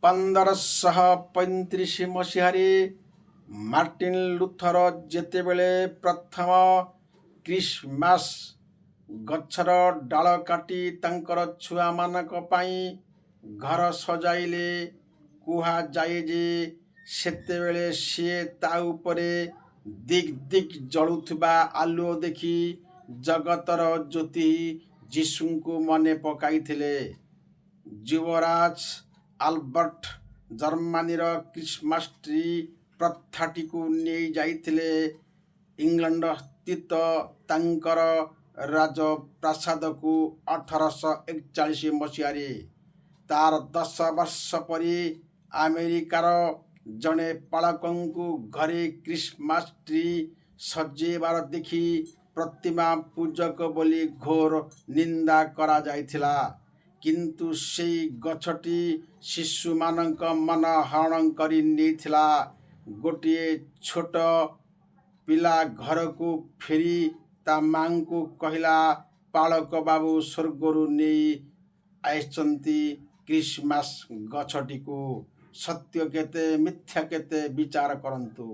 1535 ମସିହାରେ Martin Luther ଯେତେବେଳେ ପ୍ରଥମ କ୍ରିସମାସ୍ ଗଛର ଡାଳ କାଟି ତାଙ୍କର ଛୁଆମାନଙ୍କ ପାଇଁ ଘର ସଜାଇଲେ, କୁହାଯାଏ ଯେ ସେତେବେଳେ ସିଏ ତା ଉପରେ ଦିଗ୍ ଦିଗ୍ ଜଳୁଥିବା ଆଲୁଅ ଦେଖି ଜଗତର ଜ୍ୟୋତି ଯୀଶୁଙ୍କୁ ମନେ ପକାଇଥିଲେ। ଯୁବରାଜ ଆଲବର୍ଟ ଜର୍ମାନୀର କ୍ରିସମାସ୍ ଟ୍ରି ପ୍ରଥାଟିକୁ ନେଇ ଯାଇଥିଲେ ଇଂଲଣ୍ଡସ୍ଥିତ ତାଙ୍କର ରାଜପ୍ରାସାଦକୁ 1841 ମସିହାରେ। ତାର 10 ବର୍ଷ ପରେ ଆମେରିକାର ଜଣେ ପାଳକଙ୍କୁ ଘରେ କ୍ରିସମାସ୍ ଟ୍ରି ସଜେଇବାର ଦେଖି ପ୍ରତିମା ପୂଜକ ବୋଲି ଘୋର ନିନ୍ଦା କରାଯାଇଥିଲା। କିନ୍ତୁ ସେଇ ଗଛଟି ଶିଶୁମାନଙ୍କ ମନ ହରଣ କରି ନେଇଥିଲା। ଗୋଟିଏ ଛୋଟ ପିଲା ଘରକୁ ଫେରି ତା ମାଙ୍କୁ କହିଲା, ପାଳକ ବାବୁ ସ୍ୱର୍ଗରୁ ନେଇ ଆସିଛନ୍ତି କ୍ରିସମାସ୍ ଗଛଟିକୁ। ସତ୍ୟ କେତେ ମିଥ୍ୟା କେତେ ବିଚାର କରନ୍ତୁ।